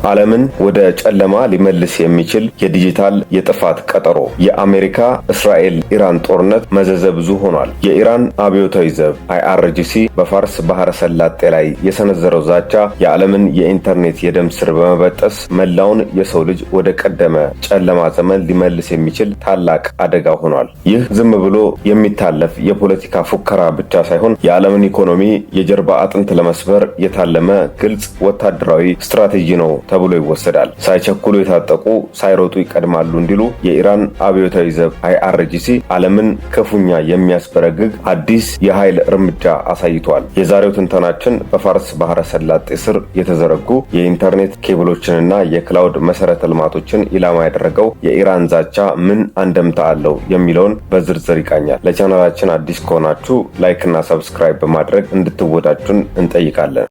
ዓለምን ወደ ጨለማ ሊመልስ የሚችል የዲጂታል የጥፋት ቀጠሮ። የአሜሪካ እስራኤል ኢራን ጦርነት መዘዘ ብዙ ሆኗል። የኢራን አብዮታዊ ዘብ IRGC በፋርስ ባህረ ሰላጤ ላይ የሰነዘረው ዛቻ የዓለምን የኢንተርኔት የደም ስር በመበጠስ መላውን የሰው ልጅ ወደ ቀደመ ጨለማ ዘመን ሊመልስ የሚችል ታላቅ አደጋ ሆኗል። ይህ ዝም ብሎ የሚታለፍ የፖለቲካ ፉከራ ብቻ ሳይሆን የዓለምን ኢኮኖሚ የጀርባ አጥንት ለመስበር የታለመ ግልጽ ወታደራዊ ስትራቴጂ ነው ተብሎ ይወሰዳል። ሳይቸኩሉ የታጠቁ ሳይሮጡ ይቀድማሉ እንዲሉ የኢራን አብዮታዊ ዘብ IRGC ዓለምን ክፉኛ የሚያስበረግግ አዲስ የኃይል እርምጃ አሳይቷል። የዛሬው ትንተናችን በፋርስ ባህረ ሰላጤ ስር የተዘረጉ የኢንተርኔት ኬብሎችንና የክላውድ መሰረተ ልማቶችን ኢላማ ያደረገው የኢራን ዛቻ ምን አንደምታ አለው የሚለውን በዝርዝር ይቃኛል። ለቻናላችን አዲስ ከሆናችሁ ላይክ እና ሰብስክራይብ በማድረግ እንድትወዳጁን እንጠይቃለን።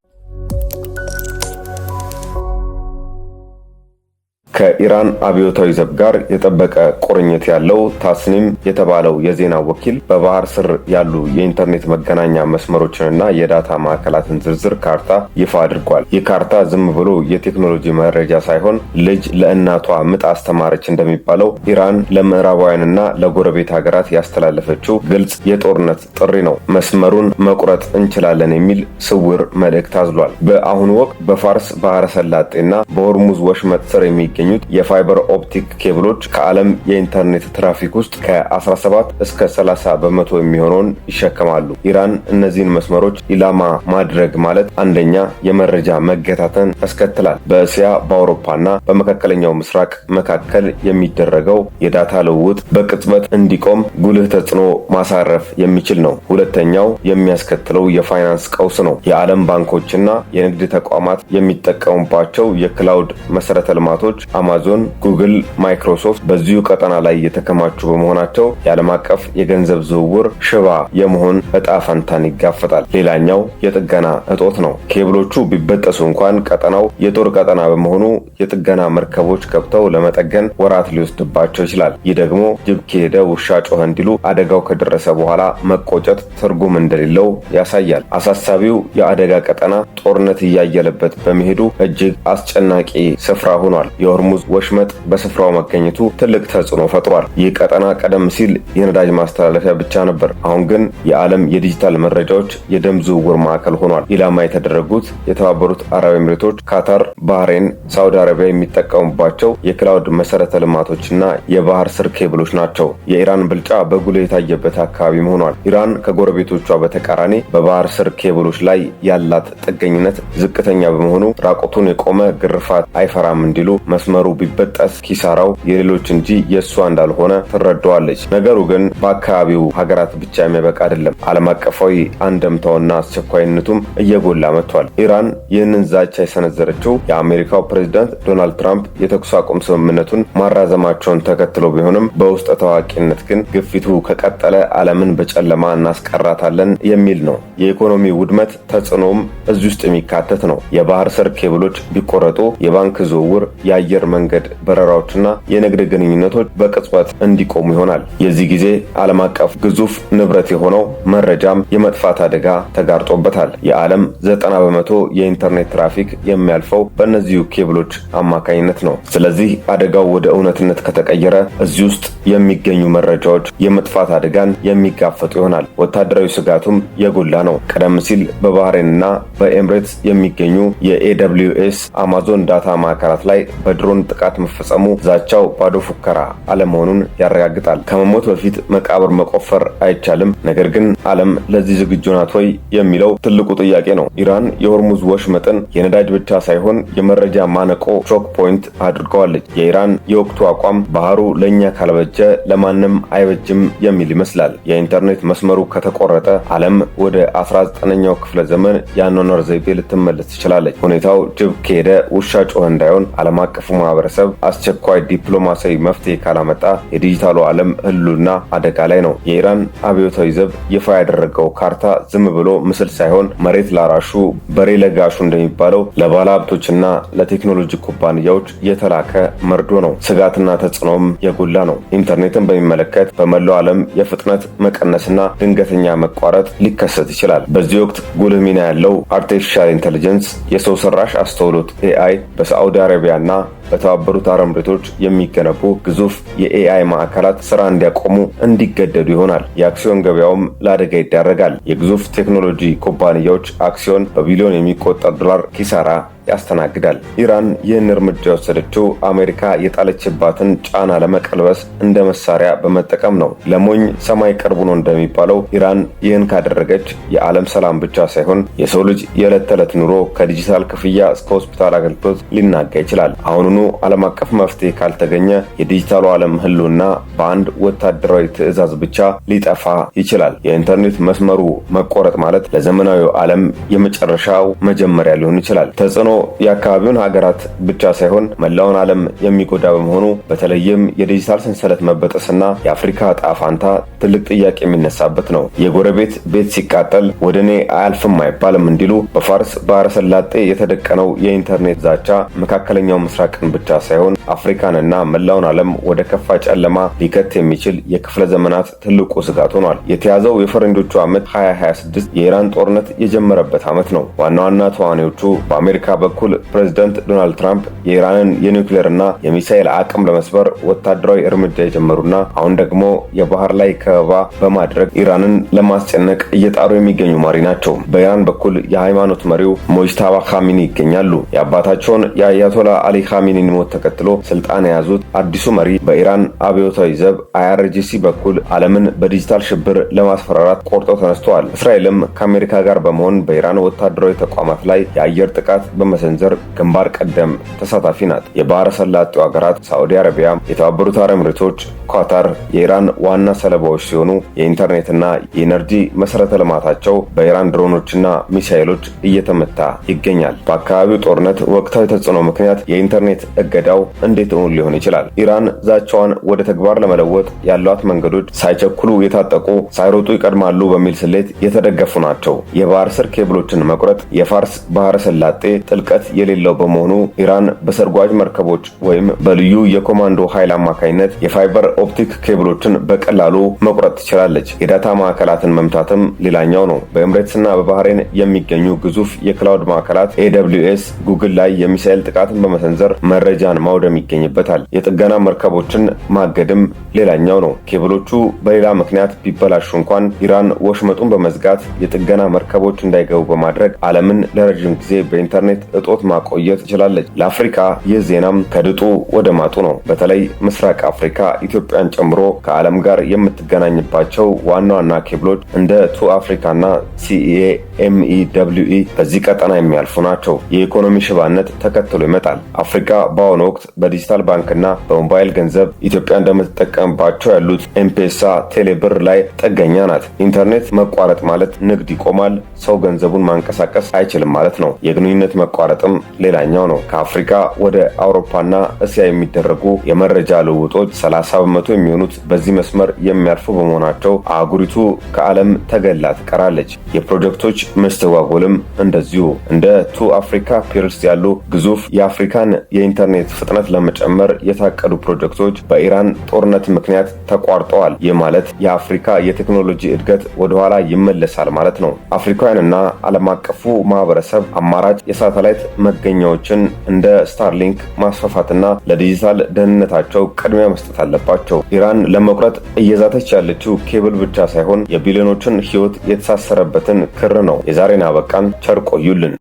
ከኢራን አብዮታዊ ዘብ ጋር የጠበቀ ቁርኝት ያለው ታስኒም የተባለው የዜና ወኪል በባህር ስር ያሉ የኢንተርኔት መገናኛ መስመሮችንና የዳታ ማዕከላትን ዝርዝር ካርታ ይፋ አድርጓል። ይህ ካርታ ዝም ብሎ የቴክኖሎጂ መረጃ ሳይሆን ልጅ ለእናቷ ምጥ አስተማረች እንደሚባለው ኢራን ለምዕራባውያንና ለጎረቤት ሀገራት ያስተላለፈችው ግልጽ የጦርነት ጥሪ ነው። መስመሩን መቁረጥ እንችላለን የሚል ስውር መልእክት አዝሏል። በአሁኑ ወቅት በፋርስ ባህረ ሰላጤና በሆርሙዝ ወሽመጥ ስር የሚገኙ የፋይበር ኦፕቲክ ኬብሎች ከዓለም የኢንተርኔት ትራፊክ ውስጥ ከ17 እስከ 30 በመቶ የሚሆነውን ይሸከማሉ። ኢራን እነዚህን መስመሮች ኢላማ ማድረግ ማለት አንደኛ የመረጃ መገታተን ያስከትላል። በእስያ በአውሮፓና በመካከለኛው ምስራቅ መካከል የሚደረገው የዳታ ልውውጥ በቅጽበት እንዲቆም ጉልህ ተጽዕኖ ማሳረፍ የሚችል ነው። ሁለተኛው የሚያስከትለው የፋይናንስ ቀውስ ነው። የዓለም ባንኮችና የንግድ ተቋማት የሚጠቀሙባቸው የክላውድ መሰረተ ልማቶች አማዞን፣ ጉግል፣ ማይክሮሶፍት በዚሁ ቀጠና ላይ የተከማቹ በመሆናቸው የዓለም አቀፍ የገንዘብ ዝውውር ሽባ የመሆን እጣ ፈንታን ይጋፈጣል። ሌላኛው የጥገና እጦት ነው። ኬብሎቹ ቢበጠሱ እንኳን ቀጠናው የጦር ቀጠና በመሆኑ የጥገና መርከቦች ገብተው ለመጠገን ወራት ሊወስድባቸው ይችላል። ይህ ደግሞ ጅብ ከሄደ ውሻ ጮኸ እንዲሉ አደጋው ከደረሰ በኋላ መቆጨት ትርጉም እንደሌለው ያሳያል። አሳሳቢው የአደጋ ቀጠና ጦርነት እያየለበት በመሄዱ እጅግ አስጨናቂ ስፍራ ሆኗል። የሆርሙዝ ወሽመጥ በስፍራው መገኘቱ ትልቅ ተጽዕኖ ፈጥሯል። ይህ ቀጠና ቀደም ሲል የነዳጅ ማስተላለፊያ ብቻ ነበር። አሁን ግን የዓለም የዲጂታል መረጃዎች የደም ዝውውር ማዕከል ሆኗል። ኢላማ የተደረጉት የተባበሩት አረብ ኤምሬቶች፣ ካታር፣ ባህሬን፣ ሳውዲ አረቢያ የሚጠቀሙባቸው የክላውድ መሰረተ ልማቶችና የባህር ስር ኬብሎች ናቸው። የኢራን ብልጫ በጉልህ የታየበት አካባቢ ሆኗል። ኢራን ከጎረቤቶቿ በተቃራኒ በባህር ስር ኬብሎች ላይ ያላት ጥገኝነት ዝቅተኛ በመሆኑ ራቁቱን የቆመ ግርፋት አይፈራም እንዲሉ መስመሩ ቢበጠስ ኪሳራው የሌሎች እንጂ የእሷ እንዳልሆነ ትረዳዋለች። ነገሩ ግን በአካባቢው ሀገራት ብቻ የሚያበቃ አይደለም። ዓለም አቀፋዊ አንደምታውና አስቸኳይነቱም እየጎላ መጥቷል። ኢራን ይህንን ዛቻ የሰነዘረችው የአሜሪካው ፕሬዝዳንት ዶናልድ ትራምፕ የተኩስ አቁም ስምምነቱን ማራዘማቸውን ተከትሎ ቢሆንም በውስጥ ታዋቂነት ግን ግፊቱ ከቀጠለ ዓለምን በጨለማ እናስቀራታለን የሚል ነው። የኢኮኖሚ ውድመት ተጽዕኖም እዚህ ውስጥ የሚካተት ነው። የባህር ስር ኬብሎች ቢቆረጡ የባንክ ዝውውር፣ የአየር መንገድ በረራዎችና የንግድ ግንኙነቶች በቅጽበት እንዲቆሙ ይሆናል። የዚህ ጊዜ ዓለም አቀፍ ግዙፍ ንብረት የሆነው መረጃም የመጥፋት አደጋ ተጋርጦበታል። የዓለም 90 በመቶ የኢንተርኔት ትራፊክ የሚያልፈው በእነዚሁ ኬብሎች አማካኝነት ነው። ስለዚህ አደጋው ወደ እውነትነት ከተቀየረ እዚህ ውስጥ የሚገኙ መረጃዎች የመጥፋት አደጋን የሚጋፈጡ ይሆናል። ወታደራዊ ስጋቱም የጎላ ነው። ቀደም ሲል በባህሬንና በኤምሬትስ የሚገኙ የAWS አማዞን ዳታ ማዕከላት ላይ በድሮን ጥቃት መፈጸሙ ዛቻው ባዶ ፉከራ አለመሆኑን ያረጋግጣል። ከመሞት በፊት መቃብር መቆፈር አይቻልም፣ ነገር ግን ዓለም ለዚህ ዝግጁ ናት ወይ የሚለው ትልቁ ጥያቄ ነው። ኢራን የሆርሙዝ ወሽመጥን የነዳጅ ብቻ ሳይሆን የመረጃ ማነቆ ቾክ ፖይንት አድርገዋለች። የኢራን የወቅቱ አቋም ባህሩ ለኛ ካልበጀ ለማንም አይበጅም የሚል ይመስላል። የኢንተርኔት መስመሩ ከተቆረጠ ዓለም ወደ 19ኛው ክፍለ ዘመን የአኗኗር ዘይቤ ልትመለስ ትችላለች። ሁኔታው ጅብ ከሄደ ውሻ ጮኸ እንዳይሆን ዓለም አቀፉ ማህበረሰብ አስቸኳይ ዲፕሎማሲያዊ መፍትሄ ካላመጣ የዲጂታሉ ዓለም ህልውና አደጋ ላይ ነው። የኢራን አብዮታዊ ዘብ ይፋ ያደረገው ካርታ ዝም ብሎ ምስል ሳይሆን መሬት ላራሹ በሬ ለጋሹ እንደሚባለው ለባለሀብቶችና ለቴክኖሎጂ ኩባንያዎች የተላከ መርዶ ነው። ስጋትና ተጽዕኖም የጎላ ነው። ኢንተርኔትን በሚመለከት በመላው ዓለም የፍጥነት መቀነስና ድንገተኛ መቋረጥ ሊከሰት ይችላል። በዚህ ወቅት ጉልህ ሚና ያለው አርቲፊሻል ኢንተለጀንስ የሰው ሰራሽ አስተውሎት AI በሳዑዲ አረቢያና በተባበሩት አረብ ኤሚሬቶች የሚገነቡ ግዙፍ የኤአይ ማዕከላት ስራ እንዲያቆሙ እንዲገደዱ ይሆናል። የአክሲዮን ገበያውም ለአደጋ ይዳረጋል። የግዙፍ ቴክኖሎጂ ኩባንያዎች አክሲዮን በቢሊዮን የሚቆጠር ዶላር ኪሳራ ያስተናግዳል። ኢራን ይህን እርምጃ የወሰደችው አሜሪካ የጣለችባትን ጫና ለመቀልበስ እንደ መሳሪያ በመጠቀም ነው። ለሞኝ ሰማይ ቅርቡ ነው እንደሚባለው ኢራን ይህን ካደረገች የዓለም ሰላም ብቻ ሳይሆን የሰው ልጅ የዕለት ተዕለት ኑሮ ከዲጂታል ክፍያ እስከ ሆስፒታል አገልግሎት ሊናጋ ይችላል። አሁኑኑ ዓለም አቀፍ መፍትሄ ካልተገኘ የዲጂታሉ ዓለም ህልውና በአንድ ወታደራዊ ትዕዛዝ ብቻ ሊጠፋ ይችላል። የኢንተርኔት መስመሩ መቆረጥ ማለት ለዘመናዊው ዓለም የመጨረሻው መጀመሪያ ሊሆን ይችላል። ተጽዕኖ የአካባቢውን ሀገራት ብቻ ሳይሆን መላውን ዓለም የሚጎዳ በመሆኑ በተለይም የዲጂታል ሰንሰለት መበጠስና የአፍሪካ ዕጣ ፈንታ ትልቅ ጥያቄ የሚነሳበት ነው። የጎረቤት ቤት ሲቃጠል ወደ እኔ አያልፍም አይባልም እንዲሉ በፋርስ ባህረ ሰላጤ የተደቀነው የኢንተርኔት ዛቻ መካከለኛው ምስራቅን ብቻ ሳይሆን አፍሪካንና መላውን ዓለም ወደ ከፋ ጨለማ ሊከት የሚችል የክፍለ ዘመናት ትልቁ ስጋት ሆኗል። የተያዘው የፈረንጆቹ ዓመት 2026 የኢራን ጦርነት የጀመረበት ዓመት ነው። ዋና ዋና ተዋናዮቹ በአሜሪካ በኩል ፕሬዝዳንት ዶናልድ ትራምፕ የኢራንን የኒውክሌርና የሚሳኤል አቅም ለመስበር ወታደራዊ እርምጃ የጀመሩና አሁን ደግሞ የባህር ላይ ከበባ በማድረግ ኢራንን ለማስጨነቅ እየጣሩ የሚገኙ መሪ ናቸው። በኢራን በኩል የሃይማኖት መሪው ሞጅታባ ካሚኒ ይገኛሉ። የአባታቸውን የአያቶላ አሊ ካሚኒን ሞት ተከትሎ ስልጣን የያዙት አዲሱ መሪ በኢራን አብዮታዊ ዘብ IRGC በኩል ዓለምን በዲጂታል ሽብር ለማስፈራራት ቆርጠው ተነስተዋል። እስራኤልም ከአሜሪካ ጋር በመሆን በኢራን ወታደራዊ ተቋማት ላይ የአየር ጥቃት በመሰንዘር ግንባር ቀደም ተሳታፊ ናት። የባህረ ሰላጤው ሀገራት ሳዑዲ አረቢያ፣ የተባበሩት አረብ ኤሚሬቶች፣ ኳታር የኢራን ዋና ሰለባዎች ሲሆኑ የኢንተርኔትና የኢነርጂ መሰረተ ልማታቸው በኢራን ድሮኖችና ሚሳኤሎች እየተመታ ይገኛል። በአካባቢው ጦርነት ወቅታዊ ተጽዕኖ ምክንያት የኢንተርኔት እገዳው እንዴት እውን ሊሆን ይችላል? ኢራን ዛቻዋን ወደ ተግባር ለመለወጥ ያሏት መንገዶች ሳይቸኩሉ የታጠቁ ሳይሮጡ ይቀድማሉ በሚል ስሌት የተደገፉ ናቸው። የባህር ስር ኬብሎችን መቁረጥ የፋርስ ባህረ ሰላጤ ጥልቀት የሌለው በመሆኑ ኢራን በሰርጓጅ መርከቦች ወይም በልዩ የኮማንዶ ኃይል አማካኝነት የፋይበር ኦፕቲክ ኬብሎችን በቀላሉ መቁረጥ ትችላለች። የዳታ ማዕከላትን መምታትም ሌላኛው ነው። በኤምሬትስና በባህሬን የሚገኙ ግዙፍ የክላውድ ማዕከላት AWS ጉግል ላይ የሚሳኤል ጥቃትን በመሰንዘር መረጃን ማውደም ይገኝበታል። የጥገና መርከቦችን ማገድም ሌላኛው ነው። ኬብሎቹ በሌላ ምክንያት ቢበላሹ እንኳን ኢራን ወሽመጡን በመዝጋት የጥገና መርከቦች እንዳይገቡ በማድረግ ዓለምን ለረጅም ጊዜ በኢንተርኔት እጦት ማቆየት ትችላለች። ለአፍሪካ ይህ ዜናም ከድጡ ወደ ማጡ ነው። በተለይ ምስራቅ አፍሪካ ኢትዮጵያን ጨምሮ ከዓለም ጋር የምትገናኝባቸው ዋና ዋና ኬብሎች እንደ ቱ አፍሪካና CEMEWE በዚህ ቀጠና የሚያልፉ ናቸው። የኢኮኖሚ ሽባነት ተከትሎ ይመጣል። አፍሪካ በአሁኑ ወቅት በዲጂታል ባንክና በሞባይል ገንዘብ ኢትዮጵያ እንደምትጠቀምባቸው ያሉት ኤምፔሳ፣ ቴሌብር ላይ ጥገኛ ናት። ኢንተርኔት መቋረጥ ማለት ንግድ ይቆማል፣ ሰው ገንዘቡን ማንቀሳቀስ አይችልም ማለት ነው። የግንኙነት መቋረጥም ሌላኛው ነው። ከአፍሪካ ወደ አውሮፓና እስያ የሚደረጉ የመረጃ ልውውጦች 30 በመቶ የሚሆኑት በዚህ መስመር የሚያልፉ በመሆናቸው አህጉሪቱ ከዓለም ተገላ ትቀራለች። የፕሮጀክቶች መስተጓጎልም እንደዚሁ። እንደ ቱ አፍሪካ ፒርስ ያሉ ግዙፍ የአፍሪካን የኢንተርኔት ፍጥነት ለመጨመር የታቀዱ ፕሮጀክቶች በኢራን ጦርነት ምክንያት ተቋርጠዋል። ይህ ማለት የአፍሪካ የቴክኖሎጂ እድገት ወደኋላ ይመለሳል ማለት ነው። አፍሪካውያንና ዓለም አቀፉ ማህበረሰብ አማራጭ የሳተላይት መገኛዎችን እንደ ስታርሊንክ ማስፋፋትና ለዲጂታል ደህንነታቸው ቅድሚያ መስጠት አለባቸው። ኢራን ለመቁረጥ እየዛተች ያለችው ኬብል ብቻ ሳይሆን የቢሊዮኖችን ሕይወት የተሳሰረበትን ክር ነው። የዛሬን አበቃን። ቸር ቆዩልን።